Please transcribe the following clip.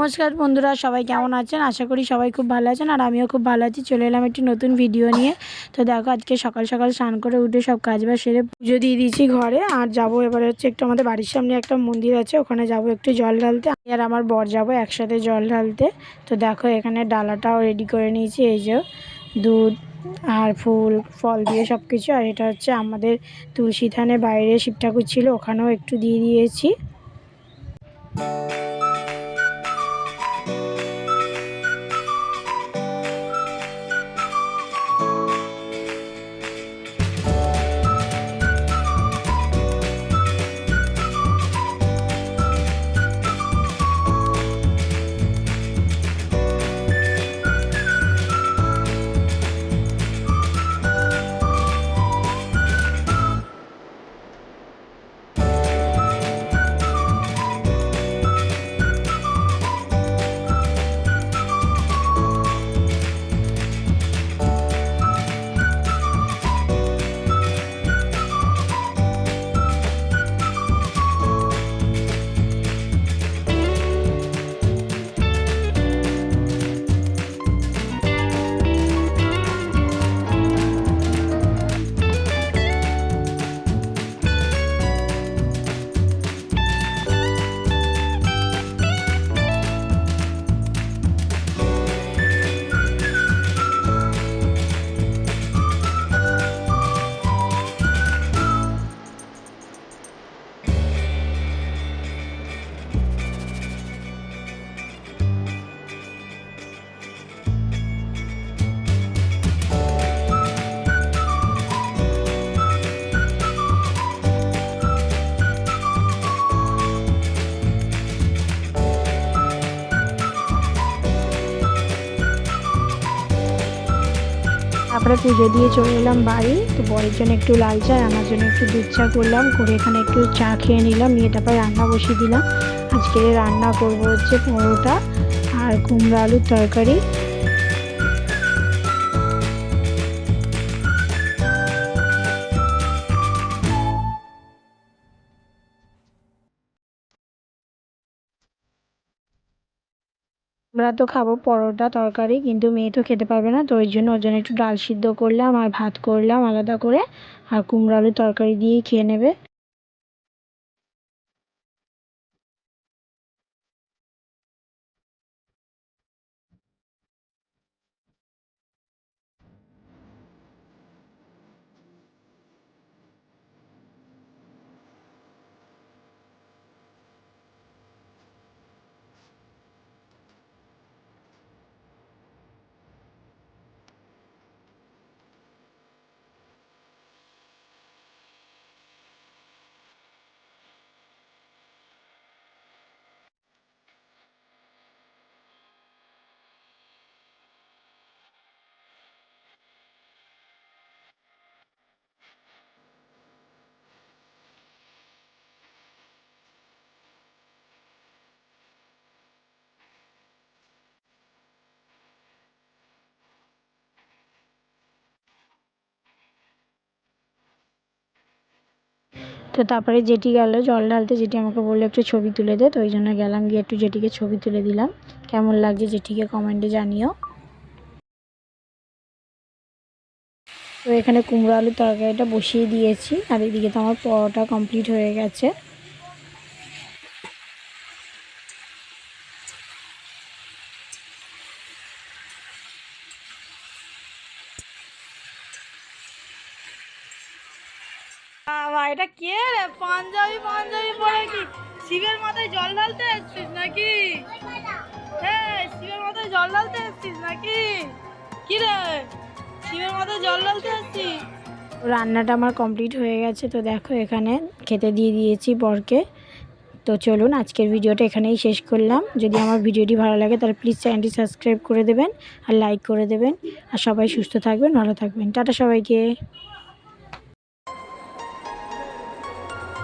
নমস্কার বন্ধুরা, সবাই কেমন আছেন? আশা করি সবাই খুব ভালো আছেন আর আমিও খুব ভালো আছি। চলে এলাম একটি নতুন ভিডিও নিয়ে। তো দেখো, আজকে সকাল সকাল স্নান করে উঠে সব কাজবাজ সেরে পুজো দিয়ে দিয়েছি ঘরে। আর যাবো এবারে হচ্ছে একটু আমাদের বাড়ির সামনে একটা মন্দির আছে, ওখানে যাব একটু জল ঢালতে। আমি আর আমার বর যাবো একসাথে জল ঢালতে। তো দেখো, এখানে ডালাটাও রেডি করে নিয়েছি, এই যে দুধ আর ফুল ফল দিয়ে সব কিছু। আর এটা হচ্ছে আমাদের তুলসী থানে বাইরে শিব ঠাকুর ছিল, ওখানেও একটু দিয়ে দিয়েছি। তারপরে পুজো দিয়ে চলে এলাম বাড়ি। তো বরের জন্য একটু লাল চা, আমার জন্য একটু দুধ চা করলাম, করে এখানে একটু চা খেয়ে নিলাম, নিয়ে তারপরে রান্না বসিয়ে দিলাম। আজকে রান্না করব হচ্ছে পরোটা আর কুমড়ো আলুর তরকারি। আমরা তো খাবো পরোটা তরকারি, কিন্তু মেয়ে তো খেতে পারবে না, তো ওই জন্য ওর জন্য একটু ডাল সিদ্ধ করলাম আর ভাত করলাম আলাদা করে, আর কুমড়ো আলুর তরকারি দিয়েই খেয়ে নেবে। তো তারপরে জেঠি গেল জল ঢালতে, জেঠি আমাকে বললো একটু ছবি তুলে দে, তো ওই জন্য গেলাম, গিয়ে একটু জেঠিকে ছবি তুলে দিলাম। কেমন লাগছে জেঠিকে কমেন্টে জানিও। তো এখানে কুমড়ো আলুর তরকারিটা বসিয়ে দিয়েছি, আর এদিকে তো আমার পরোটা কমপ্লিট হয়ে গেছে। বাবা, এটা কে রে? পাঞ্জাবি পাঞ্জাবি পরে কি শিবের মাথায় জল ঢালতে এসছিস নাকি? হ্যাঁ, শিবের মাথায় জল ঢালতে এসছিস নাকি? কি রে, শিবের মাথায় জল ঢালতে এসছিস? রান্নাটা আমার কমপ্লিট হয়ে গেছে। তো দেখো, এখানে খেতে দিয়ে দিয়েছি বরকে। তো চলুন, আজকের ভিডিওটা এখানেই শেষ করলাম। যদি আমার ভিডিওটি ভালো লাগে তাহলে প্লিজ চ্যানেলটি সাবস্ক্রাইব করে দেবেন আর লাইক করে দেবেন। আর সবাই সুস্থ থাকবেন, ভালো থাকবেন। টাটা সবাইকে।